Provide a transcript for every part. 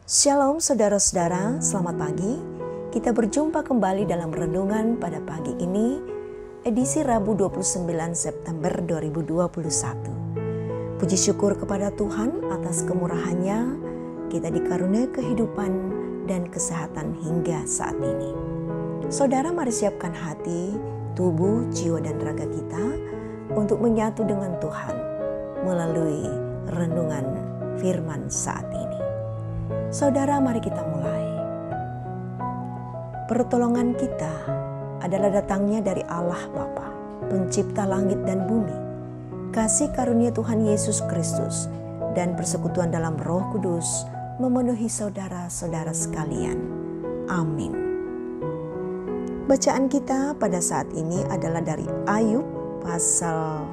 Shalom saudara-saudara, selamat pagi. Kita berjumpa kembali dalam renungan pada pagi ini, edisi Rabu 29 September 2021. Puji syukur kepada Tuhan atas kemurahannya, kita dikaruniai kehidupan dan kesehatan hingga saat ini. Saudara, mari siapkan hati, tubuh, jiwa dan raga kita untuk menyatu dengan Tuhan melalui renungan firman saat ini. Saudara, mari kita mulai. Pertolongan kita adalah datangnya dari Allah Bapa, pencipta langit dan bumi. Kasih karunia Tuhan Yesus Kristus dan persekutuan dalam Roh Kudus memenuhi saudara-saudara sekalian. Amin. Bacaan kita pada saat ini adalah dari Ayub pasal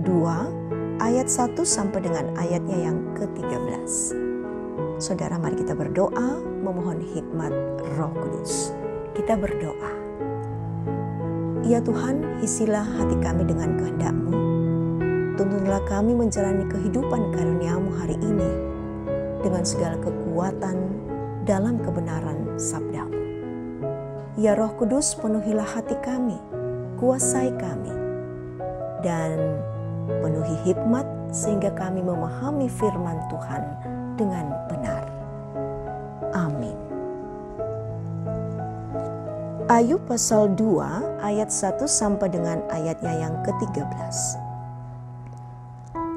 2 ayat 1 sampai dengan ayatnya yang ke-13. Saudara, mari kita berdoa memohon hikmat Roh Kudus. Kita berdoa. Ya Tuhan, isilah hati kami dengan kehendak-Mu. Tuntunlah kami menjalani kehidupan karunia-Mu hari ini dengan segala kekuatan dalam kebenaran sabda-Mu. Ya Roh Kudus, penuhilah hati kami, kuasai kami, dan penuhi hikmat sehingga kami memahami firman Tuhan dengan benar. Amin. Ayub pasal 2 ayat 1 sampai dengan ayatnya yang ke-13.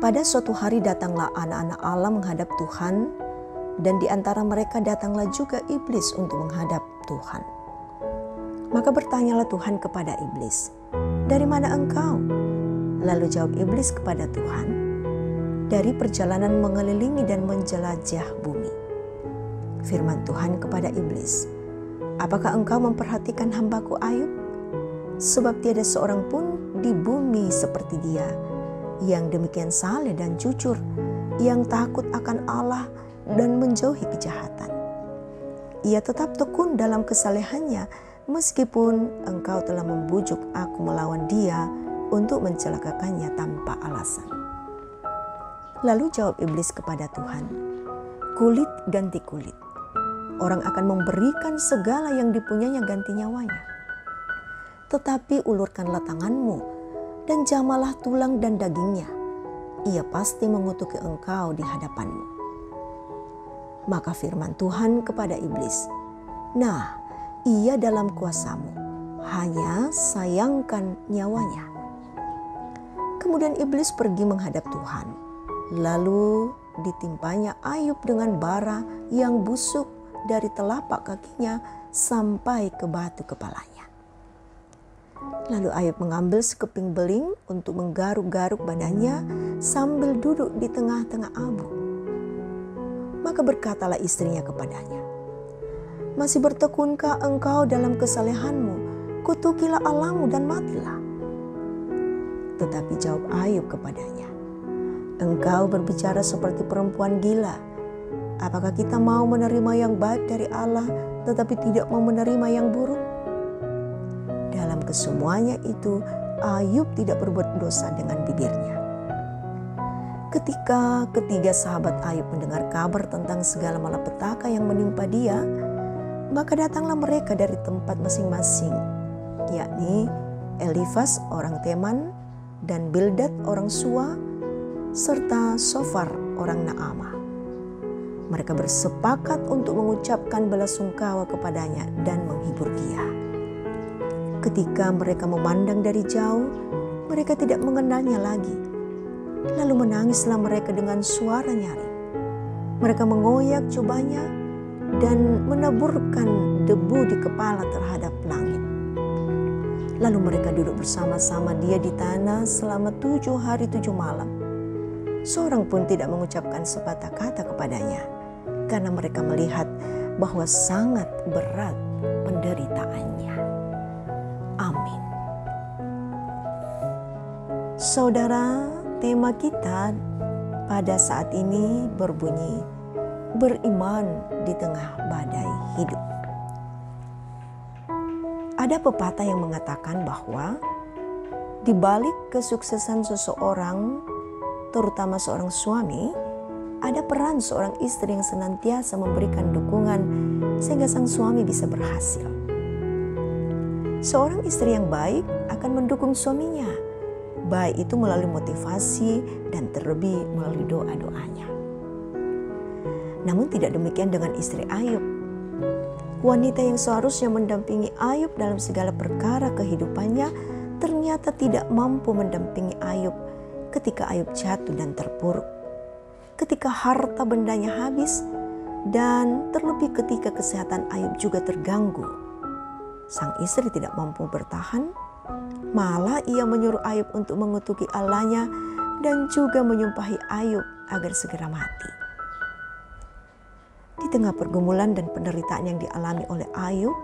Pada suatu hari datanglah anak-anak Allah menghadap Tuhan, dan di antara mereka datanglah juga iblis untuk menghadap Tuhan. Maka bertanyalah Tuhan kepada iblis, "Dari mana engkau?" Lalu jawab iblis kepada Tuhan, "Dari perjalanan mengelilingi dan menjelajah bumi." Firman Tuhan kepada iblis, "Apakah engkau memperhatikan hambaku Ayub? Sebab tiada seorang pun di bumi seperti dia, yang demikian saleh dan jujur, yang takut akan Allah dan menjauhi kejahatan. Ia tetap tekun dalam kesalehannya, meskipun engkau telah membujuk aku melawan dia untuk mencelakakannya tanpa alasan." Lalu jawab iblis kepada Tuhan, "Kulit ganti kulit. Orang akan memberikan segala yang dipunyainya ganti nyawanya. Tetapi ulurkanlah tanganmu dan jamalah tulang dan dagingnya. Ia pasti mengutuki engkau di hadapanmu." Maka firman Tuhan kepada iblis, "Nah, ia dalam kuasamu, hanya sayangkan nyawanya." Kemudian iblis pergi menghadap Tuhan. Lalu ditimpanya Ayub dengan bara yang busuk dari telapak kakinya sampai ke batu kepalanya. Lalu Ayub mengambil sekeping beling untuk menggaruk-garuk badannya sambil duduk di tengah-tengah abu. Maka berkatalah istrinya kepadanya, "Masih bertekunkah engkau dalam kesalehanmu? Kutukilah Allahmu dan matilah." Tetapi jawab Ayub kepadanya, "Engkau berbicara seperti perempuan gila. Apakah kita mau menerima yang baik dari Allah tetapi tidak mau menerima yang buruk?" Dalam kesemuanya itu Ayub tidak berbuat dosa dengan bibirnya. Ketika ketiga sahabat Ayub mendengar kabar tentang segala malapetaka yang menimpa dia, maka datanglah mereka dari tempat masing-masing, yakni Elifas orang Teman dan Bildad orang Sua, serta Sofar orang Naamah. Mereka bersepakat untuk mengucapkan belasungkawa kepadanya dan menghibur dia. Ketika mereka memandang dari jauh, mereka tidak mengenalnya lagi. Lalu menangislah mereka dengan suara nyaring. Mereka mengoyak jubahnya dan menaburkan debu di kepala terhadap langit. Lalu mereka duduk bersama-sama dia di tanah selama 7 hari 7 malam. Seorang pun tidak mengucapkan sepatah kata kepadanya, karena mereka melihat bahwa sangat berat penderitaannya. Amin. Saudara, tema kita pada saat ini berbunyi, beriman di tengah badai hidup. Ada pepatah yang mengatakan bahwa di balik kesuksesan seseorang, terutama seorang suami, ada peran seorang istri yang senantiasa memberikan dukungan sehingga sang suami bisa berhasil. Seorang istri yang baik akan mendukung suaminya, baik itu melalui motivasi dan terlebih melalui doa-doanya. Namun tidak demikian dengan istri Ayub. Wanita yang seharusnya mendampingi Ayub dalam segala perkara kehidupannya ternyata tidak mampu mendampingi Ayub ketika Ayub jatuh dan terpuruk, ketika harta bendanya habis, dan terlebih ketika kesehatan Ayub juga terganggu. Sang istri tidak mampu bertahan, malah ia menyuruh Ayub untuk mengutuki Allahnya dan juga menyumpahi Ayub agar segera mati. Di tengah pergumulan dan penderitaan yang dialami oleh Ayub,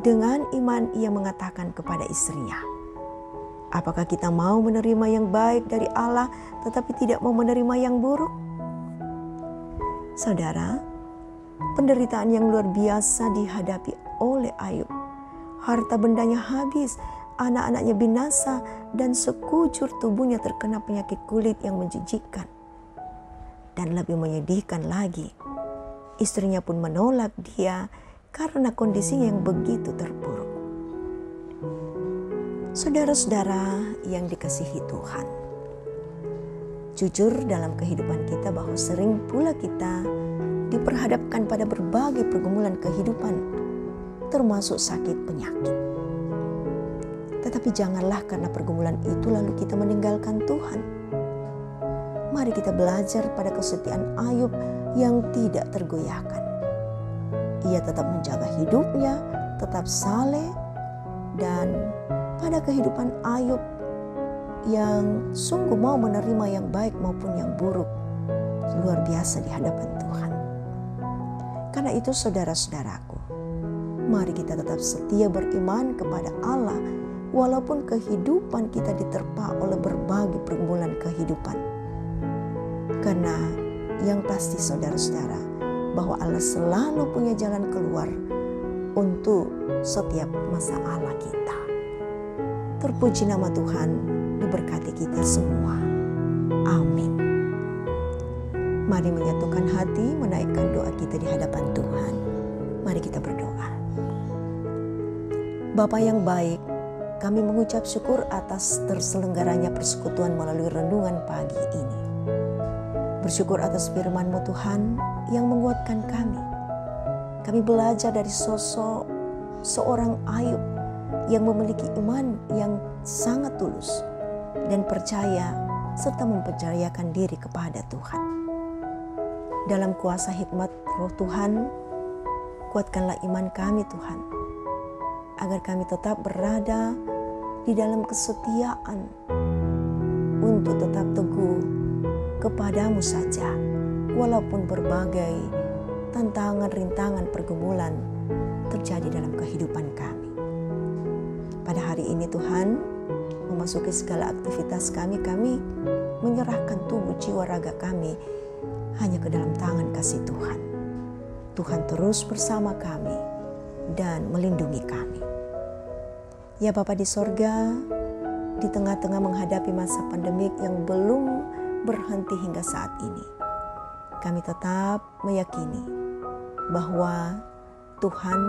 dengan iman ia mengatakan kepada istrinya, "Apakah kita mau menerima yang baik dari Allah tetapi tidak mau menerima yang buruk?" Saudara, penderitaan yang luar biasa dihadapi oleh Ayub. Harta bendanya habis, anak-anaknya binasa, dan sekujur tubuhnya terkena penyakit kulit yang menjijikkan. Dan lebih menyedihkan lagi, istrinya pun menolak dia karena kondisinya yang begitu terpuruk. Saudara-saudara yang dikasihi Tuhan, jujur dalam kehidupan kita bahwa sering pula kita diperhadapkan pada berbagai pergumulan kehidupan, termasuk sakit penyakit. Tetapi janganlah karena pergumulan itu lalu kita meninggalkan Tuhan. Mari kita belajar pada kesetiaan Ayub yang tidak tergoyahkan. Ia tetap menjaga hidupnya, tetap saleh, dan pada kehidupan Ayub yang sungguh mau menerima yang baik maupun yang buruk, luar biasa di hadapan Tuhan. Karena itu saudara-saudaraku, mari kita tetap setia beriman kepada Allah walaupun kehidupan kita diterpa oleh berbagai pergumulan kehidupan. Karena yang pasti saudara-saudara, bahwa Allah selalu punya jalan keluar untuk setiap masalah kita. Terpuji nama Tuhan, diberkati kita semua. Amin. Mari menyatukan hati, menaikkan doa kita di hadapan Tuhan. Mari kita berdoa. Bapa yang baik, kami mengucap syukur atas terselenggaranya persekutuan melalui renungan pagi ini. Bersyukur atas firman-Mu Tuhan yang menguatkan kami. Kami belajar dari sosok seorang Ayub yang memiliki iman yang sangat tulus dan percaya serta mempercayakan diri kepada Tuhan. Dalam kuasa hikmat Roh Tuhan, kuatkanlah iman kami Tuhan, agar kami tetap berada di dalam kesetiaan untuk tetap teguh kepadamu saja, walaupun berbagai tantangan, rintangan, pergumulan terjadi dalam kehidupan kami. Pada hari ini Tuhan, memasuki segala aktivitas kami menyerahkan tubuh, jiwa, raga kami hanya ke dalam tangan kasih Tuhan. Tuhan terus bersama kami dan melindungi kami. Ya Bapa di sorga, di tengah-tengah menghadapi masa pandemik yang belum berhenti hingga saat ini, kami tetap meyakini bahwa Tuhan,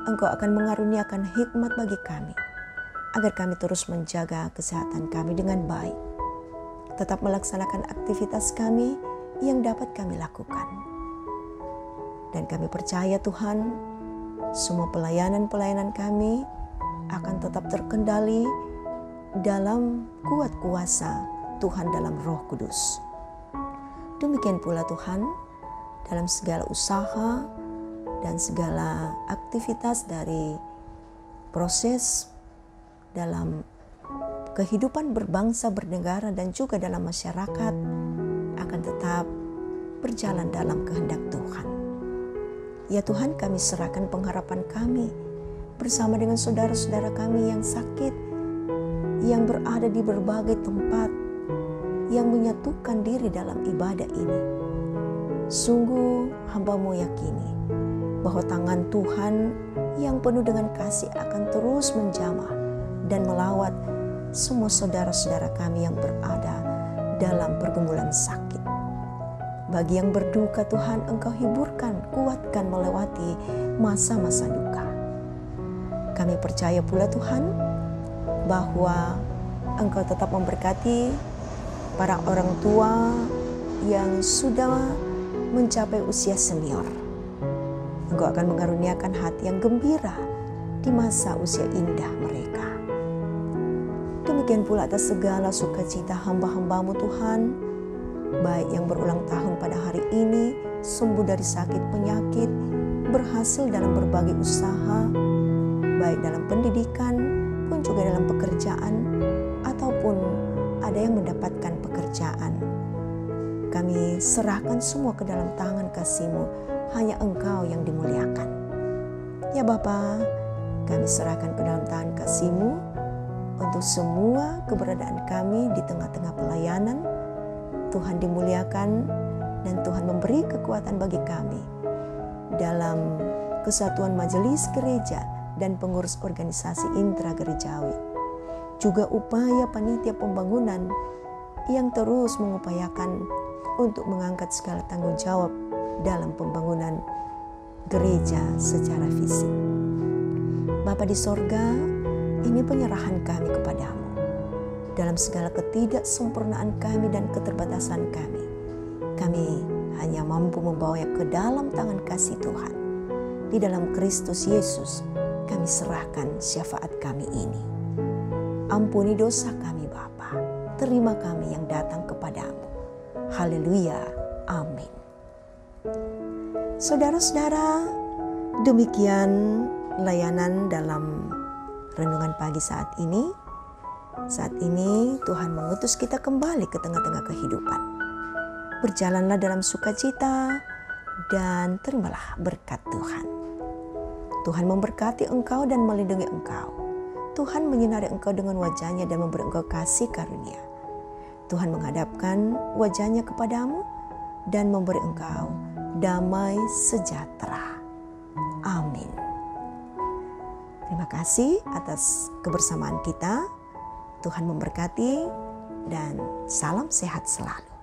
Engkau akan mengaruniakan hikmat bagi kami, agar kami terus menjaga kesehatan kami dengan baik, tetap melaksanakan aktivitas kami yang dapat kami lakukan. Dan kami percaya Tuhan, semua pelayanan-pelayanan kami akan tetap terkendali dalam kuat kuasa Tuhan dalam Roh Kudus. Demikian pula Tuhan, dalam segala usaha dan segala aktivitas dari proses dalam kehidupan berbangsa, bernegara, dan juga dalam masyarakat akan tetap berjalan dalam kehendak Tuhan. Ya Tuhan, kami serahkan pengharapan kami bersama dengan saudara-saudara kami yang sakit, yang berada di berbagai tempat, yang menyatukan diri dalam ibadah ini. Sungguh hamba-Mu yakini bahwa tangan Tuhan yang penuh dengan kasih akan terus menjamah dan melawat semua saudara-saudara kami yang berada dalam pergumulan sakit. Bagi yang berduka Tuhan, Engkau hiburkan, kuatkan melewati masa-masa duka. Kami percaya pula Tuhan bahwa Engkau tetap memberkati para orang tua yang sudah mencapai usia senior. Engkau akan mengaruniakan hati yang gembira di masa usia indah mereka. Demikian pula atas segala sukacita hamba-hamba-Mu Tuhan, baik yang berulang tahun pada hari ini, sembuh dari sakit penyakit, berhasil dalam berbagai usaha, baik dalam pendidikan pun juga dalam pekerjaan, ataupun ada yang mendapatkan pekerjaan. Kami serahkan semua ke dalam tangan kasih-Mu, hanya Engkau yang dimuliakan. Ya Bapa, kami serahkan ke dalam tangan kasih-Mu untuk semua keberadaan kami di tengah-tengah pelayanan. Tuhan dimuliakan dan Tuhan memberi kekuatan bagi kami dalam kesatuan majelis gereja dan pengurus organisasi intragerejawi. Juga upaya panitia pembangunan yang terus mengupayakan untuk mengangkat segala tanggung jawab dalam pembangunan gereja secara fisik. Bapa di sorga, ini penyerahan kami kepadamu. Dalam segala ketidaksempurnaan kami dan keterbatasan kami hanya mampu membawanya ke dalam tangan kasih Tuhan. Di dalam Kristus Yesus, kami serahkan syafaat kami ini. Ampuni dosa kami Bapa, terima kami yang datang kepadamu. Haleluya, amin. Saudara-saudara, demikian layanan dalam renungan pagi saat ini. Saat ini Tuhan mengutus kita kembali ke tengah-tengah kehidupan. Berjalanlah dalam sukacita dan terimalah berkat Tuhan. Tuhan memberkati engkau dan melindungi engkau. Tuhan menyinari engkau dengan wajah-Nya dan memberi engkau kasih karunia. Tuhan menghadapkan wajah-Nya kepadamu dan memberi engkau damai sejahtera. Amin. Terima kasih atas kebersamaan kita. Tuhan memberkati dan salam sehat selalu.